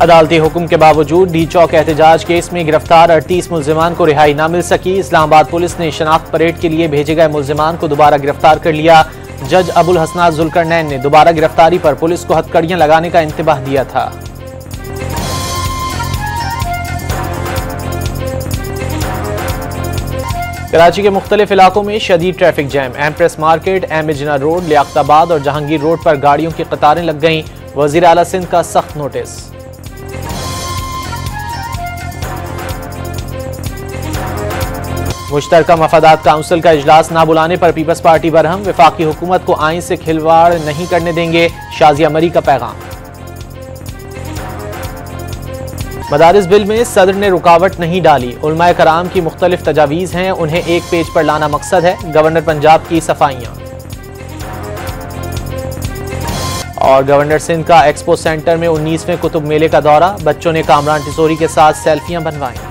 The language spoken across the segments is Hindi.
अदालती हुक्म के बावजूद डी चौक एहतजाज केस में गिरफ्तार 38 मुल्जिमान को रिहाई न मिल सकी। इस्लामाबाद पुलिस ने शनाख्त परेड के लिए भेजे गए मुल्जिमान को दोबारा गिरफ्तार कर लिया। जज अबुल हसनात जुल्करनैन ने दोबारा गिरफ्तारी पर पुलिस को हथकड़ियां लगाने का इंतबाह दिया था। कराची के मुख्तलिफ इलाकों में शदीद ट्रैफिक जैम। एम्प्रेस मार्केट, एमिजना रोड, लियाकताबाद और जहांगीर रोड पर गाड़ियों की कतारें लग गईं। वजीर आला सिंध का सख्त नोटिस। मुश्तरका मफादात काउंसिल का इजलास न बुलाने पर पीपल्स पार्टी बरहम। वफाकी हुकूमत को आइन से खिलवाड़ नहीं करने देंगे, शाजिया मरी का पैगाम। मदारिस बिल में सदर ने रुकावट नहीं डाली। उलमाए कराम की मुख्तलिफ तजावीज़ हैं, उन्हें एक पेज पर लाना मकसद है। गवर्नर पंजाब की सफाइयां। और गवर्नर सिंध का एक्सपो सेंटर में 19वें कुतुब मेले का दौरा। बच्चों ने कामरान टिसोरी के साथ सेल्फियां बनवाई।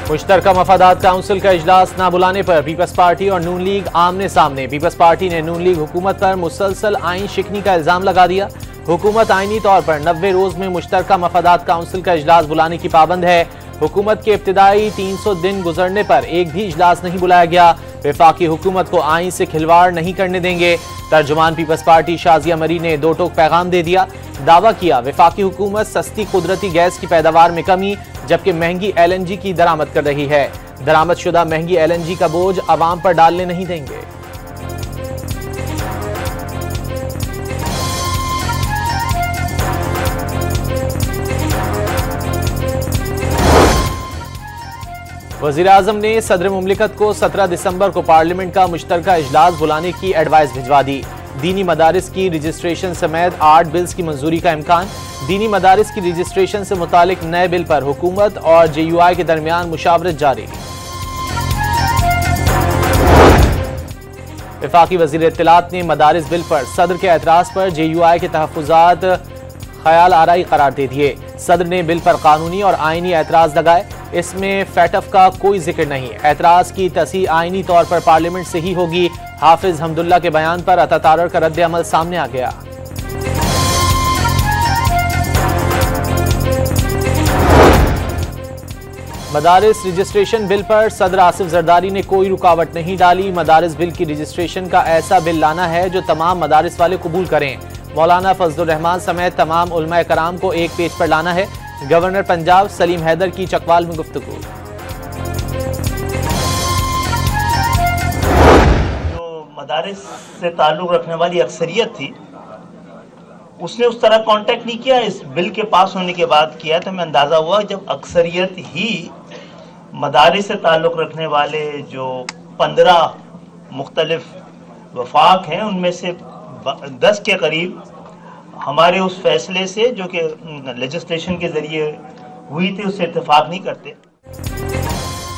मुश्तरका मफादात काउंसिल का इजलास न बुलाने पर पीपल्स पार्टी और नून लीग आमने सामने। पीपल्स पार्टी ने नून लीग हुकूमत पर मुसलसल आइन शिकनी का इल्जाम लगा दिया। हुकूमत आइनी तौर पर 90 रोज में मुश्तरका मफादात काउंसिल का इजलास बुलाने की पाबंद है। हुकूमत के इब्तिदाई 300 दिन गुजरने पर एक भी इजलास नहीं बुलाया गया। वफाकी हुकूमत को आइन से खिलवाड़ नहीं करने देंगे। तर्जुमान पीपल्स पार्टी शाजिया मरी ने दो टोक पैगाम दे दिया। दावा किया वफाकी हुकूमत सस्ती कुदरती गैस की पैदावार में कमी जबकि महंगी LNG की दरामद कर रही है। दरामद शुदा महंगी LNG का बोझ अवाम पर डालने नहीं देंगे। वज़ीर आज़म ने सदर मुमलिकत को 17 दिसंबर को पार्लियामेंट का मुश्तरका इजलास बुलाने की एडवाइस भिजवा दी। दीनी मदारिस की रजिस्ट्रेशन समेत 8 बिल्स की मंजूरी का इम्कान। दीनी मदारिस की रजिस्ट्रेशन से मुतालिक नए बिल पर हुकूमत और JUI के दरमियान मुशावरत जारी। वफाकी वज़ीर इत्तलात ने मदारिस बिल पर सदर के एतराज़ पर JUI के तहफ़्फ़ुज़ात ख्याल आराई करार दे दिए। सदर ने बिल पर कानूनी और आइनी एतराज़ लगाए। इसमें फैटफ का कोई जिक्र नहीं। एतराज़ की तस्हीह आइनी तौर पर पार्लियामेंट से ही होगी। हाफिज हमदुल्ला के बयान पर अतातारर का रद्द अमल सामने आ गया। मदारिस रजिस्ट्रेशन बिल पर सदर आसिफ जरदारी ने कोई रुकावट नहीं डाली। मदारिस बिल की रजिस्ट्रेशन का ऐसा बिल लाना है जो तमाम मदारिस वाले कबूल करें। मौलाना फजलुर रहमान समेत तमाम उलमाए कराम को एक पेज पर लाना है। गवर्नर पंजाब सलीम हैदर की चकवाल में गुफ्तगू। जो मदारिस से ताल्लुक रखने वाली अक्सरियत थी उसने उस तरह कांटेक्ट नहीं किया। इस बिल के पास होने के बाद किया तो हमें अंदाज़ा हुआ जब अक्सरियत ही मदारिस से ताल्लुक रखने वाले जो 15 मुख्तलिफ वफाक हैं उनमें से 10 के करीब हमारे उस फैसले से जो कि लेजिस्लेशन के जरिए हुई थी उससे इत्तेफाक नहीं करते।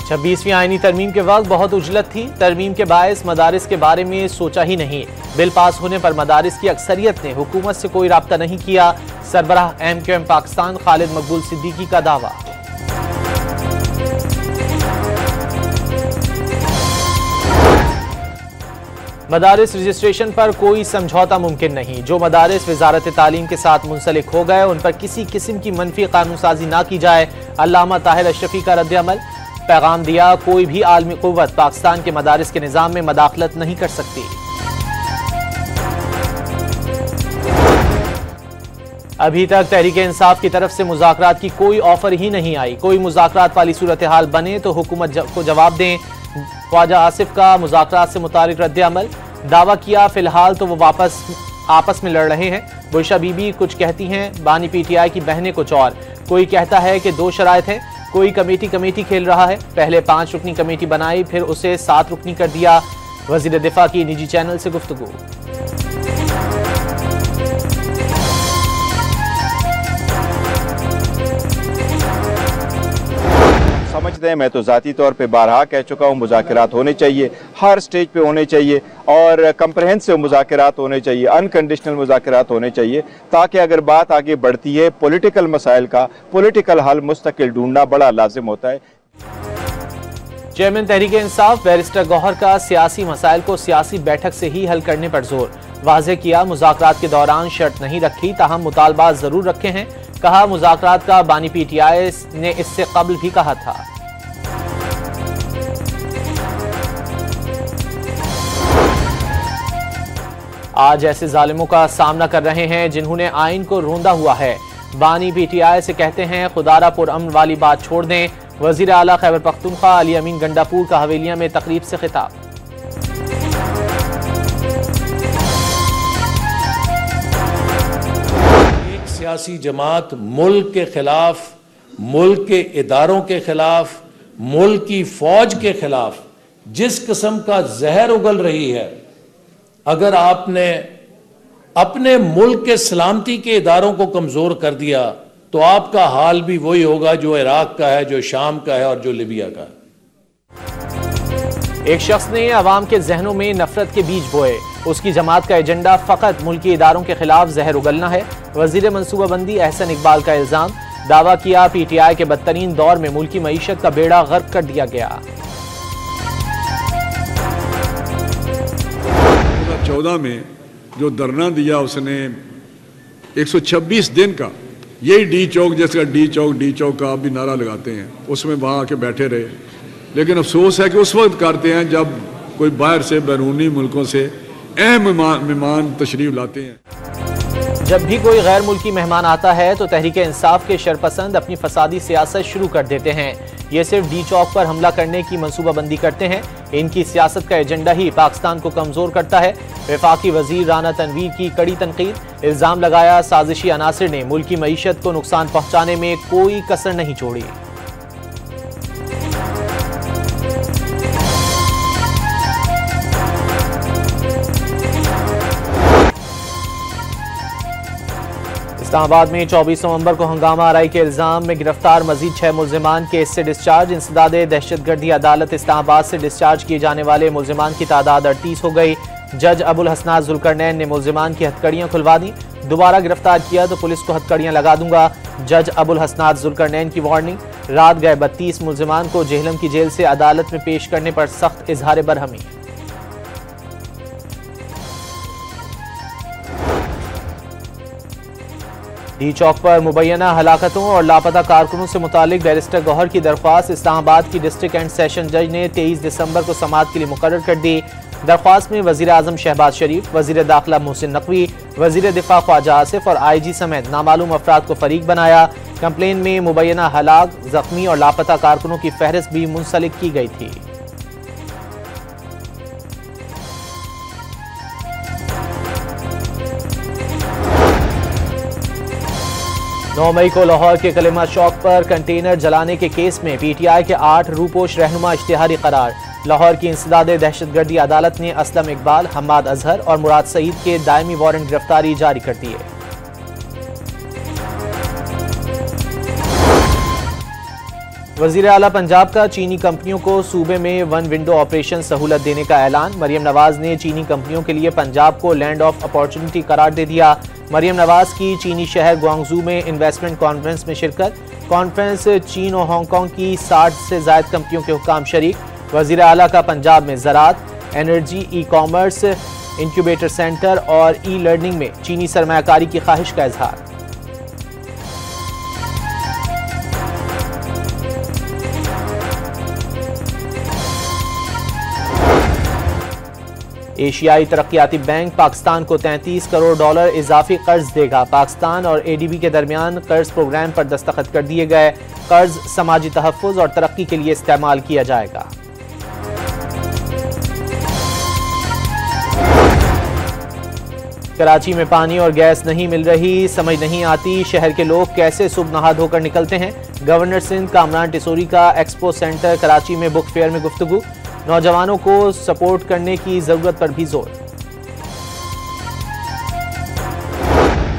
26वीं आईनी तरमीम के वक्त बहुत उजलत थी। तरमीम के बायस मदारिस के बारे में सोचा ही नहीं। बिल पास होने पर मदारिस की अक्सरियत ने हुकूमत से कोई राब्ता नहीं किया। सरबराह MQM पाकिस्तान खालिद मकबूल सिद्दीकी का दावा। मदारिस रजिस्ट्रेशन पर कोई समझौता मुमकिन नहीं। जो मदारिस वजारत तालीम के साथ मुंसलिक हो गए उन पर किसी किस्म की मनफी कानून साजी ना की जाए। अल्लामा ताहिर अशरफी का रद्द अमल। पैगाम दिया कोई भी आलमी कुव्वत पाकिस्तान के मदारिस के निज़ाम में मदाखलत नहीं कर सकती। अभी तक तहरीक इंसाफ की तरफ से मुज़ाकरात की कोई ऑफर ही नहीं आई। कोई मुज़ाकरात वाली सूरत हाल बने तो हुकूमत को जवाब दें। ख्वाजा आसिफ का मुज़ाकरात से मुतालिक रद्द अमल। दावा किया फिलहाल तो वो वापस आपस में लड़ रहे हैं। बुशरा बीबी कुछ कहती हैं, बानी PTI की बहनें कुछ और। कोई कहता है कि 2 शराइत हैं। कोई कमेटी खेल रहा है। पहले 5 रुकनी कमेटी बनाई फिर उसे 7 रुकनी कर दिया। वज़ीर दिफा की निजी चैनल से गुफ्तगू। समझते हैं, मैं तो ज़ाती तौर पे बारहा कह चुका हूँ, मुज़ाकरात होने चाहिए, हर स्टेज पे होने चाहिए और कंप्रहेंसिव मुज़ाकरात होने चाहिए, अनकंडीशनल मुज़ाकरात होने चाहिए ताकि अगर बात आगे बढ़ती है पॉलिटिकल मसाइल का पॉलिटिकल हल मुस्तकिल ढूंढना बड़ा लाजिम होता है। चेयरमैन तहरीक इंसाफ बैरिस्टर गौहर का सियासी मसाइल को सियासी बैठक से ही हल करने पर जोर। वाज़ेह किया मुज़ाकरात के दौरान शर्त नहीं रखी, ताहम मुतालबात जरूर रखे हैं। कहा मुज़ाकरात का बानी पीटीआई ने इससे कबल भी कहा था। आज ऐसे जालिमों का सामना कर रहे हैं जिन्होंने आइन को रोंदा हुआ है। बानी पीटीआई से कहते हैं खुदारा पुरअमन वाली बात छोड़ दें। वजीर आला खैबर पख्तूनख्वा अली अमीन गंडापुर का हवेलिया में तकरीब से खिताब। एक सियासी जमात मुल्क के खिलाफ, मुल्क के इदारों के खिलाफ, मुल्क की फौज के खिलाफ जिस किस्म का जहर उगल रही है, अगर आपने अपने मुल्क के सलामती के इदारों को कमजोर कर दिया तो आपका हाल भी वही होगा जो इराक का है, जो शाम का है और जो लिबिया का है। एक शख्स ने अवाम के जहनों में नफरत के बीज बोए। उसकी जमात का एजेंडा फकत मुल्की इदारों के खिलाफ जहर उगलना है। वजीर मनसूबाबंदी एहसन इकबाल का इल्जाम। दावा किया पीटीआई के बदतरीन दौर में मुल्की मईशत का बेड़ा गर्क कर दिया गया। 2014 में जो धरना दिया उसने 126 दिन का, यही डी चौक जैसे डी चौक का आप भी नारा लगाते हैं, उसमें वहाँ आके बैठे रहे। लेकिन अफसोस है कि उस वक्त करते हैं जब कोई बाहर से बैरूनी मुल्कों से अहम मेहमान तशरीफ लाते हैं। जब भी कोई गैर मुल्की मेहमान आता है तो तहरीक इंसाफ के शरपसंद अपनी फसादी सियासत शुरू कर देते हैं। ये सिर्फ डी चौक पर हमला करने की मनसूबाबंदी करते हैं। इनकी सियासत का एजेंडा ही पाकिस्तान को कमजोर करता है। वफाकी वजीर राना तनवीर की कड़ी तनकीद। इल्जाम लगाया साजिशी अनासिर ने मुल्की मईशत को नुकसान पहुंचाने में कोई कसर नहीं छोड़ी। इस्लामाबाद में 24 नवंबर को हंगामा आराई के इल्जाम में गिरफ्तार मजीद 6 मुल्जिमान केस से डिस्चार्ज। इंसदाद दहशतगर्दी अदालत इस्लामाबाद से डिस्चार्ज किए जाने वाले मुल्जिमान की तादाद 38 हो गई। जज अबुल हसनात जुल्करनैन ने मुल्जिमान की हथकड़ियां खुलवा दी। दोबारा गिरफ्तार किया तो पुलिस को हथकड़ियां लगा दूंगा। जज अबुल हसनात जुल्करनैन की वार्निंग। रात गए 32 मुल्जिमान को जेहलम की जेल से अदालत में पेश करने पर सख्त इजहार बरहमी। डी चौक पर मुबैना हलाकतों और लापता कारकुनों से मुतालिक बैरिस्टर गौहर की दरख्वास्त इस्लामाबाद की डिस्ट्रिक्ट एंड सेशन जज ने 23 दिसंबर को समाअत के लिए मुकर्रर कर दी। दरख्वास्त में वजीर आजम शहबाज शरीफ, वजीर दाखिला मोहसिन नकवी, वजीर दिफा ख्वाजा आसिफ और IG समेत नामालूम अफराद को फरीक बनाया। कंप्लेन में मुबैना हलाक, जख्मी और लापता कारकुनों की फहरिस्त भी मुंसलिक की गई थी। 9 मई को लाहौर के कलेमा चौक पर कंटेनर जलाने के केस में PTI के 8 रूपोश रहनुमा इश्तिहारी करार। लाहौर की इंसदाद दहशतगर्दी अदालत ने असलम इकबाल, हम्माद अजहर और मुराद सईद के दायमी वारंट गिरफ्तारी जारी कर दिए। वजीर आला पंजाब का चीनी कंपनियों को सूबे में वन विंडो ऑपरेशन सहूलत देने का ऐलान। मरियम नवाज ने चीनी कंपनियों के लिए पंजाब को लैंड ऑफ अपॉर्चुनिटी करार दे दिया। मरियम नवाज की चीनी शहर ग्वांगजू में इन्वेस्टमेंट कॉन्फ्रेंस में शिरकत। कॉन्फ्रेंस चीन और हांगकांग की 60 से ज्यादा कंपनियों के हुक्काम शरीक। वजीर आला का पंजाब में ज़राअत, energy, e commerce, incubator centre और ई लर्निंग में चीनी सरमायाकारी की ख्वाहिश का इजहार। एशियाई तरक्याती बैंक पाकिस्तान को $33 करोड़ इजाफी कर्ज देगा। पाकिस्तान और ADB के दरमियान कर्ज प्रोग्राम पर दस्तखत कर दिए गए। कर्ज समाजी तहफ़्फ़ुज़ और तरक्की के लिए इस्तेमाल किया जाएगा। कराची में पानी और गैस नहीं मिल रही, समझ नहीं आती शहर के लोग कैसे सुबह नहा धोकर निकलते हैं। गवर्नर सिंध कामरान टिसोरी का एक्सपो सेंटर कराची में बुक फेयर में गुफ्तगू। नौजवानों को सपोर्ट करने की जरूरत पर भी जोर।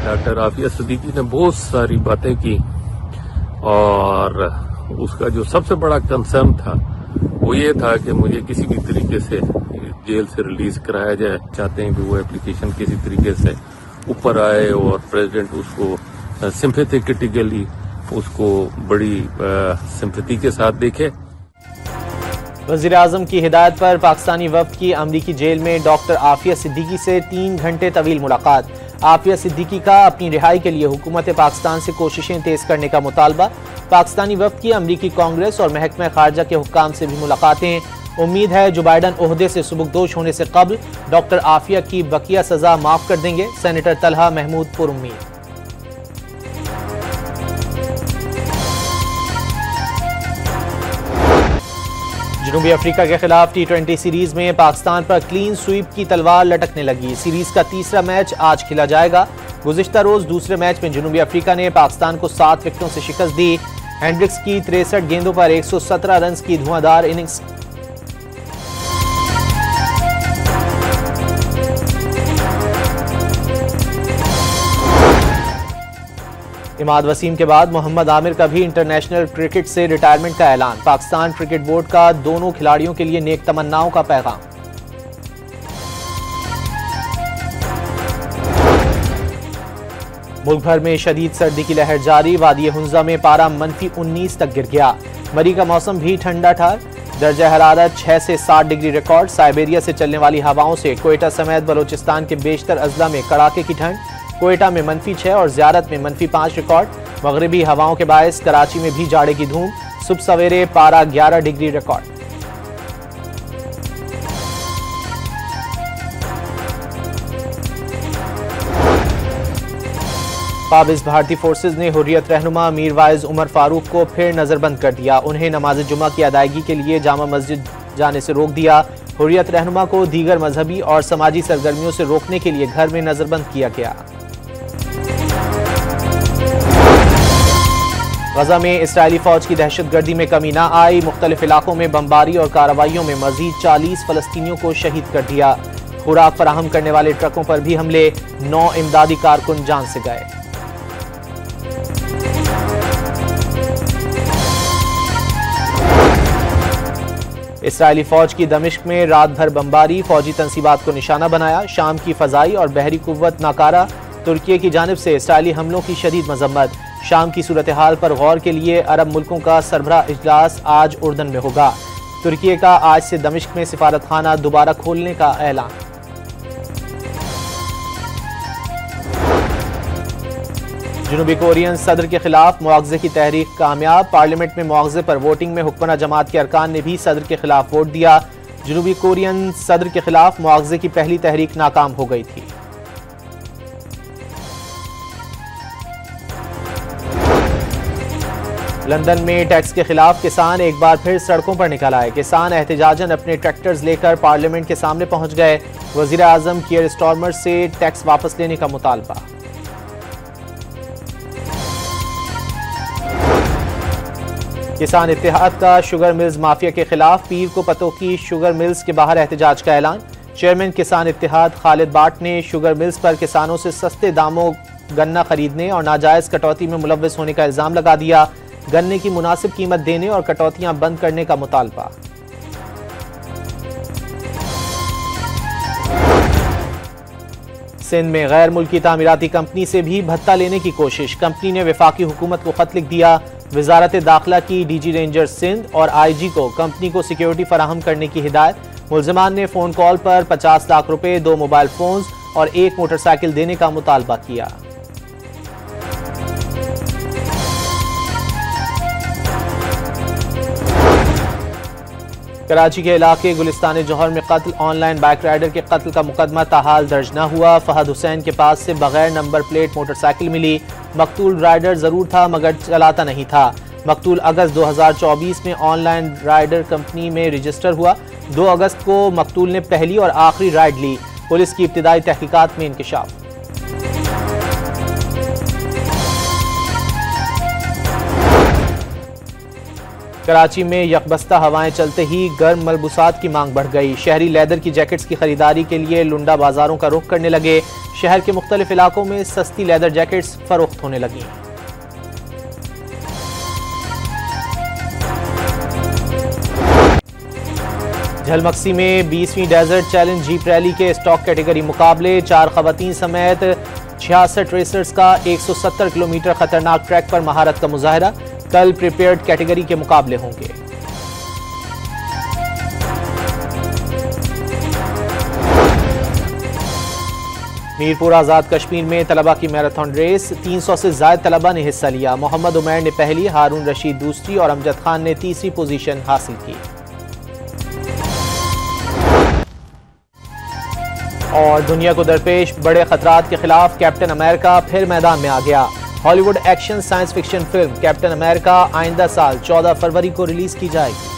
डॉक्टर आफिया सिद्दीकी ने बहुत सारी बातें की और उसका जो सबसे बड़ा कंसर्न था वो ये था कि मुझे किसी भी तरीके से जेल से रिलीज कराया जाए। चाहते हैं कि वो एप्लीकेशन किसी तरीके से ऊपर आए और प्रेसिडेंट उसको सिंपैथेटिकली उसको बड़ी सिंपैथी के साथ देखे। वज़ीर-ए-आज़म की हिदायत पर पाकिस्तानी वफ़द की अमरीकी जेल में डॉक्टर आफिया सिद्दीकी से 3 घंटे तवील मुलाकात। आफिया सिद्दीकी का अपनी रिहाई के लिए हुकूमत पाकिस्तान से कोशिशें तेज करने का मुतालबा। पाकिस्तानी वफ़द की अमरीकी कांग्रेस और महकमा खारजा के हुक्काम से भी मुलाकातें। उम्मीद है जो बाइडन ओहदे से सुबुकदोश होने से कबल डॉक्टर आफिया की बकिया सजा माफ कर देंगे। सेनेटर तलहा महमूद पुरुम्मीद। जनूबी अफ्रीका के खिलाफ T20 सीरीज में पाकिस्तान पर क्लीन स्वीप की तलवार लटकने लगी। सीरीज का तीसरा मैच आज खेला जाएगा। गुज़िश्ता रोज दूसरे मैच में जनूबी अफ्रीका ने पाकिस्तान को 7 विकेटों से शिकस्त दी। हेंड्रिक्स की 63 गेंदों पर 117 रन की धुआंधार इनिंग्स। इमाद वसीम के बाद मोहम्मद आमिर का भी इंटरनेशनल क्रिकेट से रिटायरमेंट का ऐलान। पाकिस्तान क्रिकेट बोर्ड का दोनों खिलाड़ियों के लिए नेक तमन्नाओं का पैगाम। मुल्क भर में शदीद सर्दी की लहर जारी। वादी हुंजा में पारा -19 तक गिर गया। मरी का मौसम भी ठंडा ठहर। दर्जा हरारत 6 से 7 डिग्री रिकॉर्ड। साइबेरिया से चलने वाली हवाओं से कोयटा समेत बलोचिस्तान के बेशतर अजला में कड़ाके की ठंड। कोयटा में -6 और ज़ियारत में -5 रिकॉर्ड। मगरिबी हवाओं के बायस कराची में भी जाड़े की धूम। सुबह सवेरे पारा 11 डिग्री रिकॉर्ड। काबिज भारतीय फोर्सेज ने हुर्रियत रहनुमा मीर वाइज उमर फारूक को फिर नजरबंद कर दिया। उन्हें नमाज जुमा की अदायगी के लिए जामा मस्जिद जाने से रोक दिया। हुर्रियत रहनुमा को दीगर मजहबी और समाजी सरगर्मियों से रोकने के लिए घर में नजरबंद किया गया। गजा में इसराइली फौज की दहशतगर्दी में कमी न आई। मुख्तलिफ इलाकों में बमबारी और कार्रवाइयों में मजीद 40 फलस्तीनियों को शहीद कर दिया। खुराक फराहम करने वाले ट्रकों पर भी हमले। 9 इमदादी कारकुन जान से गए। इसराइली फौज की दमिश्क में रात भर बमबारी। फौजी तंसीबात को निशाना बनाया। शाम की फजाई और बहरी कुव्वत नाकारा। तुर्की की जानिब से इसराइली हमलों की शदीद मजम्मत। शाम की सूरत हाल पर गौर के लिए अरब मुल्कों का सरबराह इजलास आज उर्दन में होगा। तुर्की का आज से दमिश्क में सिफारत खाना दोबारा खोलने का ऐलान। जनूबी कोरियन सदर के खिलाफ मुआवजे की तहरीक कामयाब। पार्लियामेंट में मुआवजे पर वोटिंग में हुक्मरान जमात के अरकान ने भी सदर के खिलाफ वोट दिया। जनूबी कोरियन सदर के खिलाफ मुआवजे की पहली तहरीक नाकाम हो गई थी। लंदन में टैक्स के खिलाफ किसान एक बार फिर सड़कों पर निकल आए। किसान एहतजाजन अपने ट्रैक्टर्स लेकर पार्लियामेंट के सामने पहुंच गए। वज़ीर-ए-आज़म कियर स्टारमर से टैक्स वापस लेने का मुतालबा। किसान इत्तेहाद का शुगर मिल्स माफिया के खिलाफ पीर को पतों की शुगर मिल्स के बाहर एहतजाज का ऐलान। चेयरमैन किसान इत्तेहाद खालिद बाट ने शुगर मिल्स पर किसानों से सस्ते दामों गन्ना खरीदने और नाजायज कटौती में मुलव्वस होने का इल्जाम लगा दिया। गन्ने की मुनासिब कीमत देने और कटौतियां बंद करने का मुतालबा। सिंध में गैर मुल्की तामीराती कंपनी से भी भत्ता लेने की कोशिश। कंपनी ने वफाकी हुकूमत को खत लिख दिया। वजारत दाखिला की डीजी रेंजर सिंध और आईजी को कंपनी को सिक्योरिटी फराहम करने की हिदायत। मुलजमान ने फोन कॉल पर 50 लाख रुपए, 2 मोबाइल फोन्स और 1 मोटरसाइकिल देने का मुतालबा किया। कराची के इलाके गुलिस्तान जौहर में कत्ल। ऑनलाइन बाइक राइडर के कत्ल का मुकदमा ताहाल दर्ज न हुआ। फहद हुसैन के पास से बगैर नंबर प्लेट मोटरसाइकिल मिली। मकतूल राइडर जरूर था मगर चलाता नहीं था। मकतूल अगस्त 2024 में ऑनलाइन राइडर कंपनी में रजिस्टर हुआ। 2 अगस्त को मकतूल ने पहली और आखिरी राइड ली। पुलिस की इब्तिदाई तहकीकात में इंकशाफ। कराची में यकबस्ता हवाएं चलते ही गर्म मलबूसात की मांग बढ़ गई। शहरी लेदर की जैकेट्स की खरीदारी के लिए लुंडा बाजारों का रुख करने लगे। शहर के मुख्तलिफ इलाकों में सस्ती लेदर जैकेट्स फरोख्त होने लगी। झलमक्सी में 20वीं डेजर्ट चैलेंज जीप रैली के स्टॉक कैटेगरी मुकाबले। 4 खवातीन समेत 66 रेसर्स का 170 किलोमीटर खतरनाक ट्रैक पर महारत का मुजाहरा। कल प्रिपेयर्ड कैटेगरी के मुकाबले होंगे। मीरपुर आज़ाद कश्मीर में तलबा की मैराथन रेस, 300 से ज्यादा तलबा ने हिस्सा लिया। मोहम्मद उमैर ने पहली, हारून रशीद दूसरी और अमजद खान ने तीसरी पोजीशन हासिल की। और दुनिया को दरपेश बड़े खतरात के खिलाफ कैप्टन अमेरिका फिर मैदान में आ गया। Hollywood action science fiction film captain America आइंदा साल 14 फरवरी को रिलीज की जाएगी।